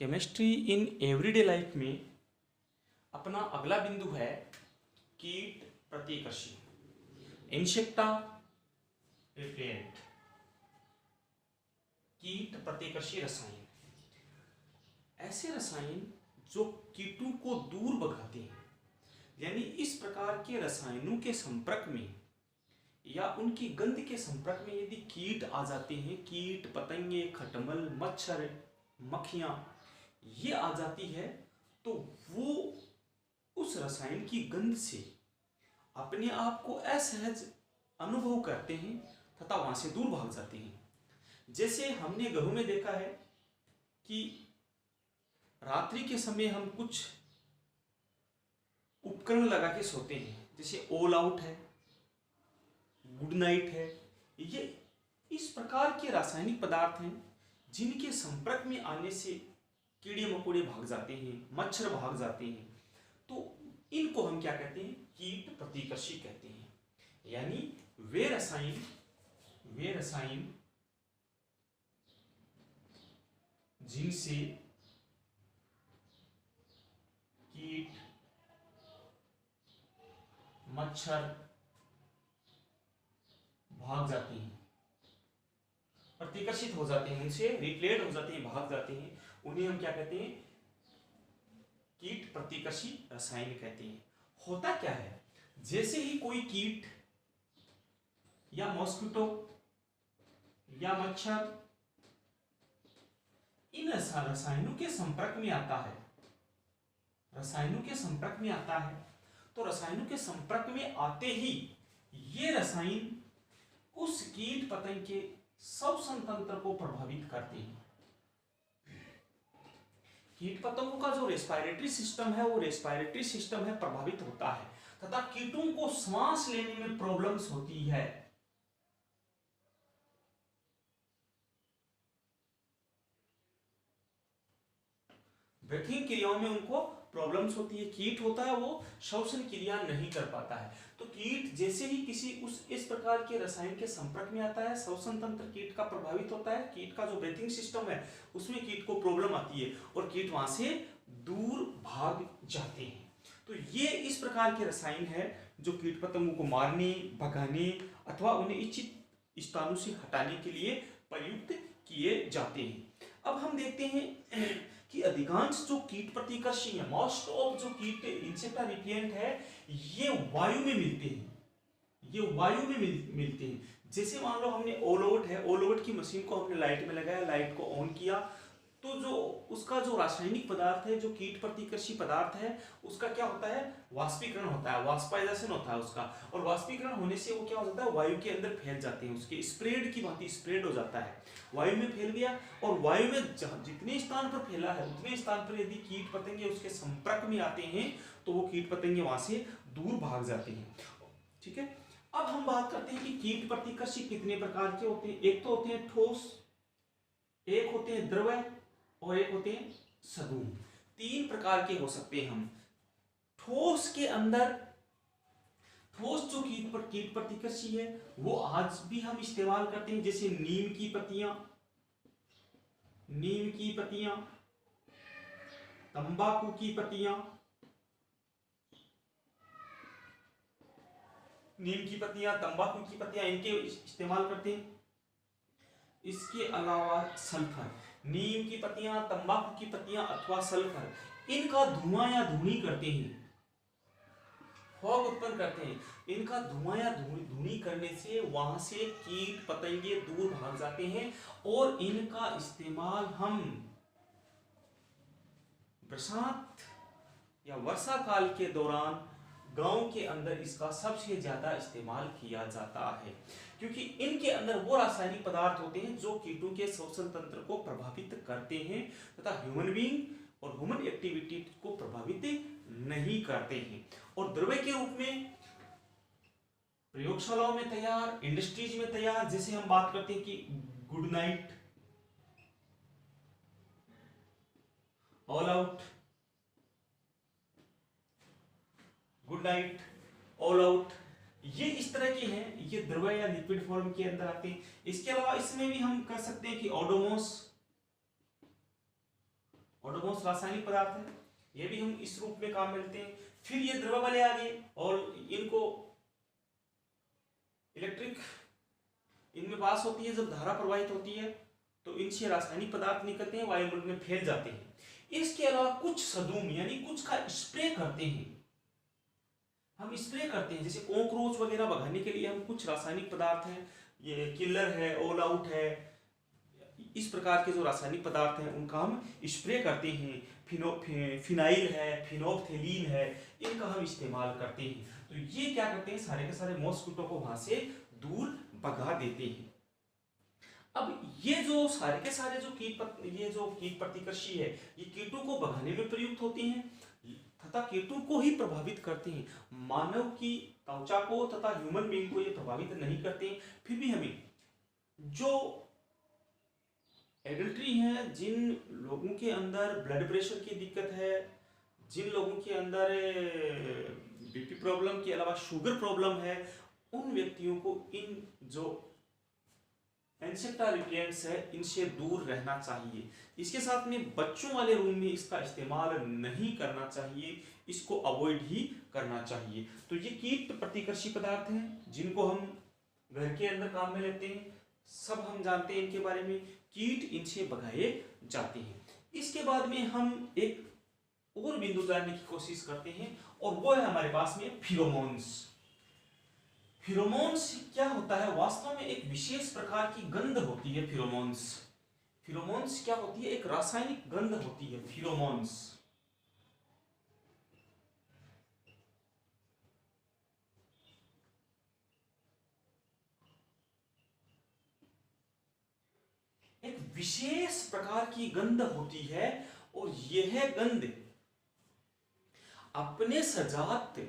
Chemistry in everyday life में अपना अगला बिंदु है कीट प्रतिकर्षी इंसेक्टा रिपेलेंट। कीट प्रतिकर्षी रसायन ऐसे रसायन जो कीटों को दूर भगाते हैं, यानी इस प्रकार के रसायनों के संपर्क में या उनकी गंध के संपर्क में यदि कीट आ जाते हैं, कीट पतंगे, खटमल, मच्छर, मक्खियां ये आ जाती है, तो वो उस रसायन की गंध से अपने आप को असहज अनुभव करते हैं तथा वहां से दूर भाग जाते हैं। जैसे हमने घरों में देखा है कि रात्रि के समय हम कुछ उपकरण लगा के सोते हैं, जैसे ऑल आउट है, गुड नाइट है। ये इस प्रकार के रासायनिक पदार्थ हैं जिनके संपर्क में आने से कीड़े मकोड़े भाग जाते हैं, मच्छर भाग जाते हैं। तो इनको हम क्या कहते हैं? कीट प्रतिकर्षी कहते हैं। यानी वे रसायन जिनसे कीट, मच्छर भाग जाते हैं, प्रतिकर्षित हो जाते हैं, उनसे रिप्लेड हो जाते हैं, भाग जाते हैं, उन्हें हम क्या कहते हैं? कीट प्रतिकर्षी रसायन कहते हैं। होता क्या है, जैसे ही कोई कीट या मॉस्किटो या मच्छर इन रसायनों के संपर्क में आता है, तो रसायनों के संपर्क में आते ही ये रसायन उस कीट पतंग के श्वसन तंत्र को प्रभावित करते हैं। कीट पतंगों का जो रेस्पिरेटरी सिस्टम है, वो रेस्पिरेटरी सिस्टम है प्रभावित होता है तथा कीटों को सांस लेने में प्रॉब्लम्स होती है। ब्रीथिंग क्रियाओं में उनको प्रॉब्लम्स होती है। कीट होता है वो श्वसन क्रिया नहीं कर पाता है, तो कीट जैसे ही किसी इस प्रकार के रसायन के संपर्क में आता है, श्वसन तंत्र कीट का प्रभावित होता है, कीट का जो ब्रीथिंग सिस्टम है उसमें कीट को प्रॉब्लम आती है और कीट वहां से दूर भाग जाते हैं। तो ये इस प्रकार के रसायन है जो कीट पतंगों को मारने, भगाने अथवा उन्हें इच्छित स्थानों से हटाने के लिए प्रयुक्त किए जाते हैं। अब हम देखते हैं कि अधिकांश जो कीट प्रतिकर्षी है, मोस्ट ऑफ जो कीट इंसेक्टा रिपेलेंट है, ये वायु में मिलते हैं। जैसे मान लो हमने ऑल आउट है, ऑल आउट की मशीन को हमने लाइट में लगाया, लाइट को ऑन किया, तो जो उसका जो रासायनिक पदार्थ है, जो कीट प्रतिकर्षी पदार्थ है, उसका क्या होता है? वाष्पीकरण होता है, वाष्पाइजेशन होता है उसका, और वाष्पीकरण होने से वो क्या हो जाता है? वायु के अंदर फैल जाते हैं, उसके स्प्रेड की भांति स्प्रेड हो जाता है, वायु में फैल गया। और वायु में जितने स्थान पर फैला है उतने स्थान पर यदि कीट पतंगे उसके संपर्क में आते हैं तो वो कीट पतंगे वहां से दूर भाग जाते हैं। ठीक है, अब हम बात करते हैं कि कीट प्रतिकर्षी कितने प्रकार के होते हैं। एक तो होते हैं ठोस, एक होते हैं द्रव और एक होते हैं सगुण। तीन प्रकार के हो सकते हैं हम। ठोस के अंदर, ठोस जो कीट प्रतिकर्षी है वो आज भी हम इस्तेमाल करते हैं, जैसे नीम की पत्तियां, तंबाकू की पत्तियां, इनके इस्तेमाल करते हैं। इसके अलावा सल्फर, नीम की पत्तियां, तंबाकू की पत्तियां अथवा सल्फर, इनका धुआं या धूनी करते हैं, फॉग उत्पन्न करते हैं। इनका धुआं या धूनी करने से वहां से कीट पतंगे दूर भाग जाते हैं और इनका इस्तेमाल हम बरसात या वर्षा काल के दौरान गांव के अंदर इसका सबसे ज्यादा इस्तेमाल किया जाता है, क्योंकि इनके अंदर वो रासायनिक पदार्थ होते हैं जो कीटों के श्वसन तंत्र को प्रभावित करते हैं तथा ह्यूमन बीइंग और ह्यूमन एक्टिविटी को प्रभावित नहीं करते हैं। और द्रव्य के रूप में प्रयोगशालाओं में तैयार, इंडस्ट्रीज में तैयार, जैसे हम बात करते हैं कि good night, all out, all out, ये इस तरह के हैं, ये द्रव या लिक्विड फॉर्म के अंदर आते हैं। इसके अलावा इसमें भी हम कर सकते हैं कि ओडोमोस, ओडोमोस रासायनिक पदार्थ है, ये भी हम इस रूप में काम में लेते हैं। फिर ये द्रव वाले आ गए और इनको इलेक्ट्रिक इनमें पास होती है, जब धारा प्रवाहित होती है तो इनसे रासायनिक पदार्थ निकलते हैं, वायुमंडल में फैल जाते हैं। इसके अलावा कुछ सदुम यानी कुछ का स्प्रे करते हैं, हम स्प्रे करते हैं, जैसे कॉकरोच वगैरह भगाने के लिए हम कुछ रासायनिक पदार्थ हैं, ये किलर है, ऑल आउट है, इस प्रकार के जो रासायनिक पदार्थ हैं उनका हम स्प्रे करते हैं। फिनाइल है, फिनोल्फथेलीन है, इनका हम इस्तेमाल करते हैं। तो ये क्या करते हैं, सारे के सारे मॉस्किटो को वहां से दूर भगा देते हैं। अब ये जो सारे के सारे जो कीट प्रतिकर्षी है, ये कीटों को भगाने में प्रयुक्त होते हैं तथा कीटों को ही प्रभावित करते हैं, मानव की त्वचा को तथा ह्यूमन बीइंग को ये प्रभावित नहीं करते हैं। फिर भी हमें जो एडल्ट्री है, जिन लोगों के अंदर ब्लड प्रेशर की दिक्कत है, जिन लोगों के अंदर बीपी प्रॉब्लम के अलावा शुगर प्रॉब्लम है, उन व्यक्तियों को इन जो इंसेक्टा रिपेलेंट्स है इनसे दूर रहना चाहिए। इसके साथ में बच्चों वाले रूम में इसका इस्तेमाल नहीं करना चाहिए, इसको अवॉइड ही करना चाहिए। तो ये कीट प्रतिकर्षी पदार्थ हैं जिनको हम घर के अंदर काम में लेते हैं, सब हम जानते हैं इनके बारे में, कीट इनसे भगाए जाते हैं। इसके बाद में हम एक और बिंदु जानने की कोशिश करते हैं और वो है हमारे पास में फिरोमोन्स। फिरोमोन्स क्या होता है, वास्तव में एक विशेष प्रकार की गंध होती है फिरोमोन्स। फिरोमोन्स क्या होती है, एक रासायनिक गंध होती है फिरोमोन्स। एक विशेष प्रकार की गंध होती है और यह गंध अपने सजात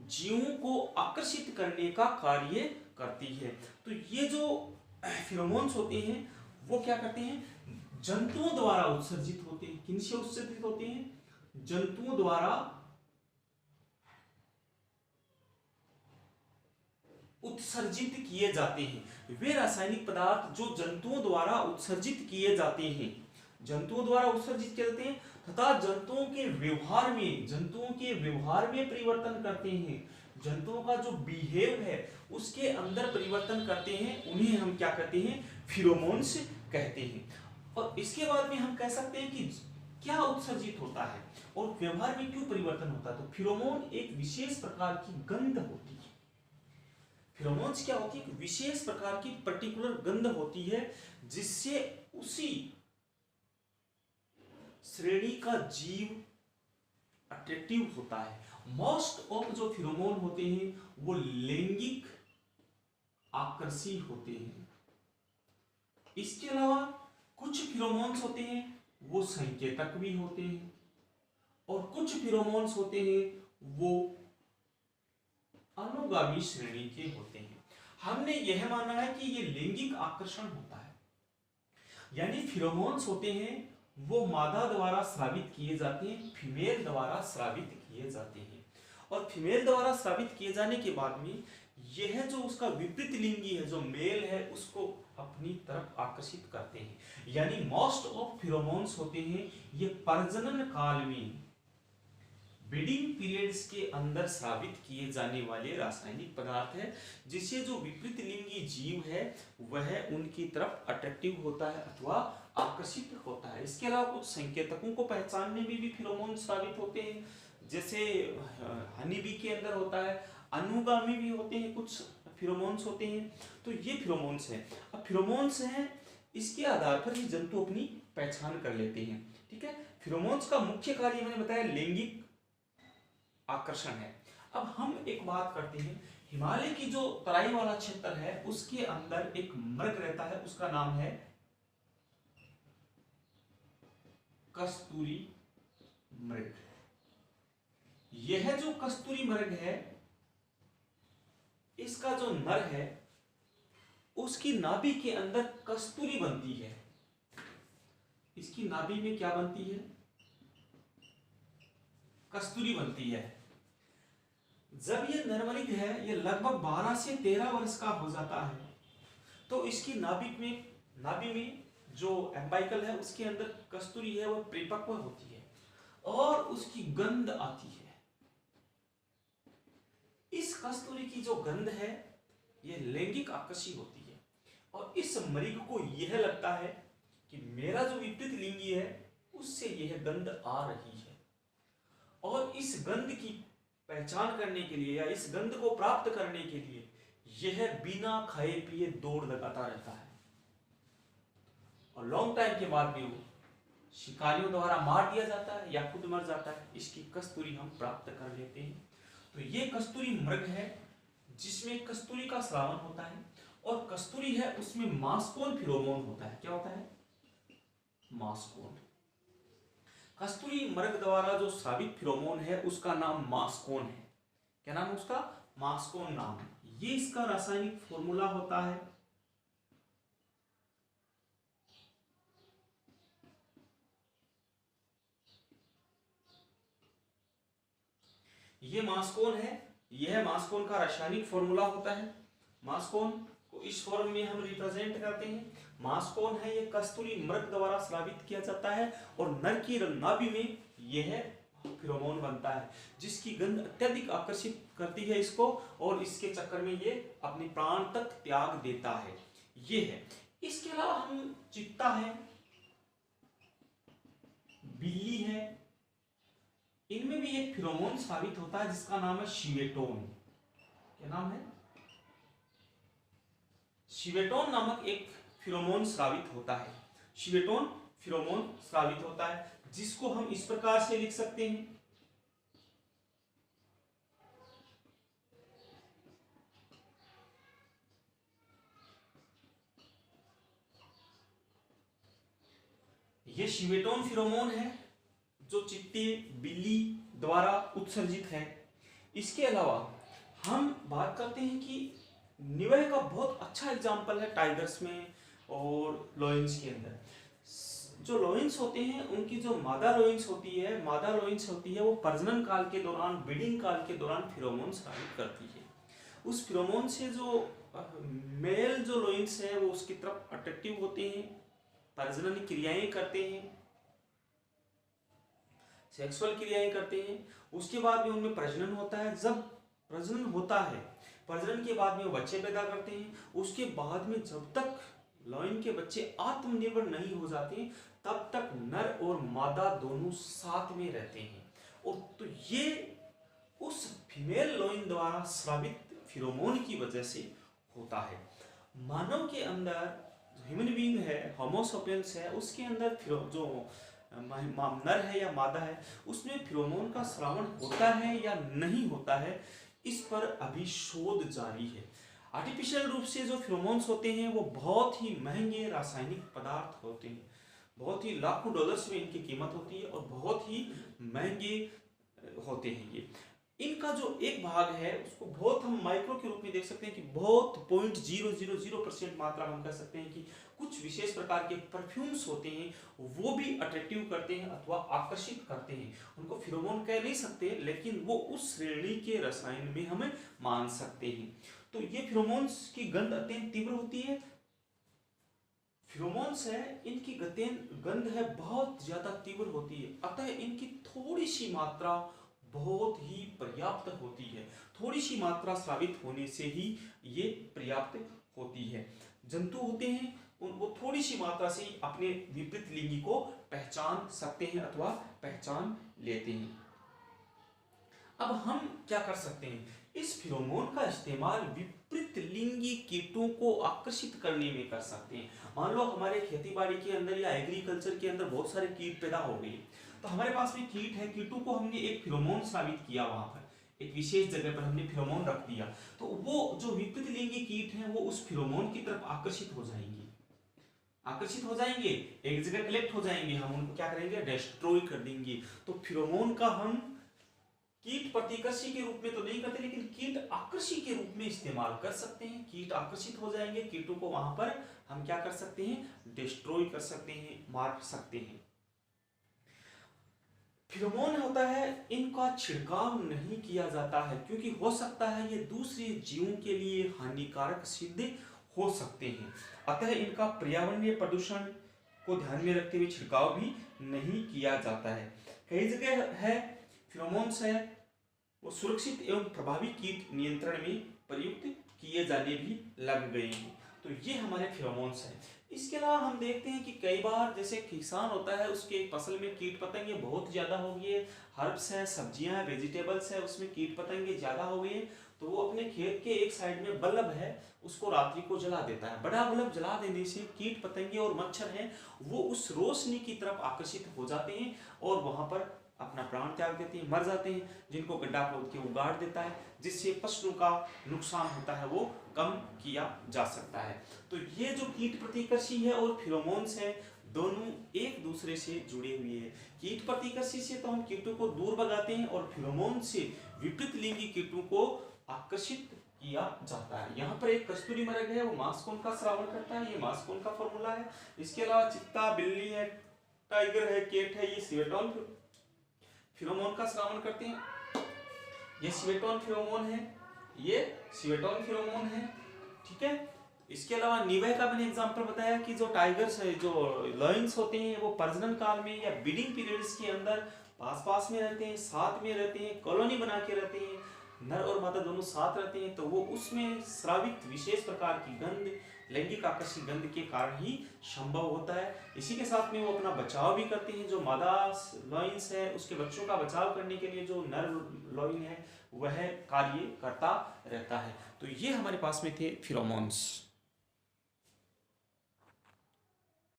जीवों को आकर्षित करने का कार्य करती है। तो ये जो फिरोमोन्स होते हैं वो क्या करते हैं, जंतुओं द्वारा उत्सर्जित होते हैं। किनसे उत्सर्जित होते हैं, जंतुओं द्वारा उत्सर्जित किए जाते हैं। वे रासायनिक पदार्थ जो जंतुओं द्वारा उत्सर्जित किए जाते हैं, जंतुओं द्वारा उत्सर्जित किए जाते हैं तथा जंतुओं के व्यवहार में परिवर्तन करते हैं, जंतुओं का जो बिहेव है उसके अंदर परिवर्तन करते हैं, उन्हें हम क्या कहते हैं, फिरोमोन्स कहते हैं। और इसके बाद में हम कह सकते हैं कि क्या उत्सर्जित होता है और व्यवहार में क्यों परिवर्तन होता है। तो फिरोमोन एक विशेष प्रकार की गंध होती है। फिरोमोन्स क्या होती है, एक विशेष प्रकार की पर्टिकुलर गंध होती है जिससे उसी श्रेणी का जीव अट्रैक्टिव होता है। मोस्ट ऑफ जो फिरोमोन होते हैं वो लैंगिक आकर्षी होते हैं। इसके अलावा कुछ फिरोमोन्स होते हैं वो संकेतक भी होते हैं और कुछ फिरोमोन्स होते हैं वो अनुगामी श्रेणी के होते हैं। हमने यह माना है कि ये लैंगिक आकर्षण होता है, यानी फिरोमोन्स होते हैं वो मादा द्वारा स्रावित किए जाते हैं, फीमेल द्वारा स्रावित किए जाते हैं। और फीमेल द्वारा स्रावित किए जाने के बाद में यह जो उसका विपरीत लिंगी है, जो मेल है, उसको अपनी तरफ आकर्षित करते हैं। यानी मोस्ट ऑफ फिरोमोन्स होते हैं ये प्रजनन काल में, ब्रीडिंग पीरियड्स के अंदर स्रावित किए जाने वाले रासायनिक पदार्थ है, जिससे जो विपरीत लिंगी जीव है वह उनकी तरफ अट्रैक्टिव होता है अथवा आकर्षित होता है। इसके अलावा कुछ संकेतकों को पहचानने में भी फिरोमोन स्रावित होते हैं, जैसे हनी बी के अंदर होता है, अनुगामी भी होते हैं, कुछ फिरोमोन्स होते हैं। तो ये फिरोमोन्स हैं। अब फिरोमोन्स हैं, इसके आधार पर ये जंतु अपनी पहचान कर लेते हैं। ठीक है, फिरोमोन्स का मुख्य कार्य मैंने बताया लैंगिक आकर्षण है। अब हम एक बात करते हैं, हिमालय की जो तराई वाला क्षेत्र है उसके अंदर एक मृग रहता है, उसका नाम है कस्तूरी मृग। यह जो कस्तूरी मृग है, इसका जो नर है उसकी नाभि के अंदर कस्तूरी बनती है। इसकी नाभि में क्या बनती है, कस्तूरी बनती है। जब ये नरमृग है, ये लगभग 12 से 13 वर्ष का हो जाता है, तो इसकी नाभि में जो एम्बाइकल है उसके अंदर कस्तूरी है वो परिपक्व होती है और उसकी गंध आती है। इस कस्तूरी की जो गंध है ये लैंगिक आकर्षी होती है और इस मरीज को यह लगता है कि मेरा जो विपरीत लिंगी है उससे यह गंध आ रही है और इस गंध की पहचान करने के लिए या इस गंध को प्राप्त करने के लिए यह बिना खाए पिए दौड़ लगाता रहता है और लॉन्ग टाइम के बाद भी वो शिकारियों द्वारा मार दिया जाता है या खुद मर जाता है। इसकी कस्तूरी हम प्राप्त कर लेते हैं। तो ये कस्तूरी मृग है जिसमें कस्तूरी का स्रावन होता है और कस्तूरी है उसमें मास्कोन फिरोमोन होता है। क्या होता है? मास्कोन। कस्तूरी मृग द्वारा जो स्रावित फिरोमोन है उसका नाम मास्कोन है। क्या नाम है उसका? मास्कोन नाम है। ये इसका रासायनिक फॉर्मूला होता है। ये मास्कोन है, यह मास्कोन का रासायनिक फॉर्मूला होता है। मास्कोन को इस फॉर्म में हम रिप्रेजेंट करते हैं। मास्कोन है ये कस्तूरी मृग द्वारा स्रावित किया जाता है और नर की नाभि में यह फिरोमोन बनता है जिसकी गंध अत्यधिक आकर्षित करती है इसको और इसके चक्कर में ये अपने प्राण तक त्याग देता है। ये है। इसके अलावा हम चित्ता है, बिल्ली है, इनमें भी एक फिरोमोन स्रावित होता है जिसका नाम है शिवेटोन। क्या नाम है? शिवेटोन नामक एक फिरोमोन स्रावित होता है। शिवेटोन फिरोमोन स्रावित होता है जिसको हम इस प्रकार से लिख सकते हैं। ये शिवेटोन फिरोमोन है जो चित्ते बिल्ली द्वारा उत्सर्जित है। इसके अलावा हम बात करते हैं कि निवह का बहुत अच्छा एग्जाम्पल है टाइगर्स में और लॉयंस के अंदर। जो लॉयंस होते हैं उनकी जो मादा लॉयंस होती है वो प्रजनन काल के दौरान, ब्रीडिंग काल के दौरान फिरोमोन स्रावित करती है। उस फिरोमोन से जो मेल जो लॉयंस है वो उसकी तरफ अट्रैक्टिव होते हैं, प्रजनन क्रियाएं करते हैं, सेक्सुअल क्रियाएं करते हैं। उसके बाद में उनमें प्रजनन होता है। जब प्रजनन होता है, प्रजनन के बाद में वो बच्चे पैदा करते हैं। उसके बाद में जब तक लॉयन के बच्चे आत्मनिर्भर नहीं हो जाते तब तक नर और मादा दोनों साथ में रहते हैं। और तो ये उस फीमेल लॉयन द्वारा स्रावित फिरोमोन की वजह से होता है। मानव के अंदर ह्यूमन बीइंग है, होमो सेपियंस है, उसके अंदर जो नर है या मादा है उसमें फिरोमोन का स्रावण होता है या नहीं होता है, इस पर अभी शोध जारी है। आर्टिफिशियल रूप से जो फिरोमोन्स होते हैं वो बहुत ही महंगे रासायनिक पदार्थ होते हैं, बहुत ही लाखों डॉलर्स में इनकी कीमत होती है और बहुत ही महंगे होते हैं। ये इनका जो एक भाग है उसको बहुत हम माइक्रो के रूप में देख सकते हैं कि बहुत 0.000% मात्रा हम कह सकते हैं कि कुछ विशेष प्रकार के परफ्यूम्स होते हैं वो भी अट्रैक्टिव करते हैं अथवा आकर्षित करते हैं। उनको फिरोमोन कह नहीं सकते लेकिन वो उस श्रेणी के रसायन में हमें मान सकते हैं। तो ये फिरोमोन्स की गंध अत्यंत तीव्र होती है। फिरोमोन्स है इनकी गंध है बहुत ज्यादा तीव्र होती है, अतः इनकी थोड़ी सी मात्रा बहुत ही पर्याप्त होती है। थोड़ी सी मात्रा स्रावित होने से ही ये पर्याप्त होती है। जंतु होते हैं वो थोड़ी सी मात्रा से ही अपने विपरीत लिंगी को पहचान सकते हैं अथवा पहचान लेते हैं। अब हम क्या कर सकते हैं? इस फिरोमोन का इस्तेमाल विपरीत लिंगी कीटों को आकर्षित करने में कर सकते हैं। मान लो हमारे खेतीबाड़ी के अंदर या एग्रीकल्चर के अंदर बहुत सारे कीट पैदा हो गए, तो हमारे पास में कीट है, कीटों को हमने एक फिरोमोन स्रावित किया, वहां पर एक विशेष जगह पर हमने फिरोमोन रख दिया, तो वो जो विपरीत लिंगी कीट हैं वो उस फिरोमोन की तरफ आकर्षित हो जाएंगे, एक जगह कलेक्ट हो जाएंगे, हम उनको क्या करेंगे? डिस्ट्रॉय कर देंगे। तो फिरोमोन का हम कीट प्रतिकर्षी के रूप में तो नहीं करते लेकिन कीट आकर्षी के रूप में इस्तेमाल कर सकते हैं। कीट आकर्षित हो जाएंगे, कीटों को वहां पर हम क्या कर सकते हैं? डिस्ट्रॉय कर सकते हैं, मार सकते हैं। फिरोमोन होता है इनका छिड़काव नहीं किया जाता है क्योंकि हो सकता है ये दूसरे जीवों के लिए हानिकारक सिद्ध हो सकते हैं। अतः इनका पर्यावरणीय प्रदूषण को ध्यान में रखते हुए छिड़काव भी नहीं किया जाता है। कई जगह है फेरोमोन्स है वो सुरक्षित एवं प्रभावी कीट नियंत्रण में प्रयुक्त किए जाने भी लग गए हैं। तो ये हमारे फेरोमोन्स हैं। इसके अलावा हम देखते हैं कि कई बार जैसे किसान होता है उसके फसल में कीट पतंगे बहुत ज़्यादा हो गई है, हर्ब्स है, सब्जियां हैं, वेजिटेबल्स है, उसमें कीट पतंगे ज़्यादा हो गए हैं, तो वो अपने खेत के एक साइड में बल्ब है उसको रात्रि को जला देता है। बड़ा बल्ब जला देने से कीट पतंगे और मच्छर हैं वो उस रोशनी की तरफ आकर्षित हो जाते हैं और वहाँ पर अपना प्राण त्याग देते हैं, मर जाते हैं, जिनको गड्ढा खोद के उगाड़ देता है, जिससे पशुओं का नुकसान होता है वो कम किया जा सकता है। तो ये जो कीट प्रतिकर्षी है और फेरोमोन्स है दोनों एक दूसरे से जुड़े हुए हैं। कीट प्रतिकर्षी से तो हम कीटों को दूर भगाते हैं और फेरोमोन से विपरीत लिंगी कीटों को आकर्षित किया जाता है। यहाँ पर एक कस्तूरी मृग है वो मास्कोन का श्रावण करता है, ये मास्कोन का फॉर्मूला है। इसके अलावा चित्ता, बिल्ली है, टाइगर है, केट है, ये स्वेटॉन फेरोमोन का श्रावण करते हैं। ये स्वेटॉन फेरोमोन है, ये स्वेटॉन फेरोमोन है, ठीक है। इसके अलावा निवह का मैंने एग्जांपल बताया कि जो टाइगर्स है, जो लायंस होते हैं वो प्रजनन काल में या ब्रीडिंग पीरियड्स के अंदर पास पास में रहते हैं, साथ में रहते हैं, कॉलोनी बना के रहते हैं, नर और मादा दोनों साथ रहते हैं, तो वो उसमें स्रावित विशेष प्रकार की गंध, लैंगिक आकर्षक गंध के कारण ही संभव होता है। इसी के साथ में वो अपना बचाव भी करते हैं। जो मादा लॉइंस है उसके बच्चों का बचाव करने के लिए जो नर लॉइन है वह कार्य करता रहता है। तो ये हमारे पास में थे फेरोमोन्स।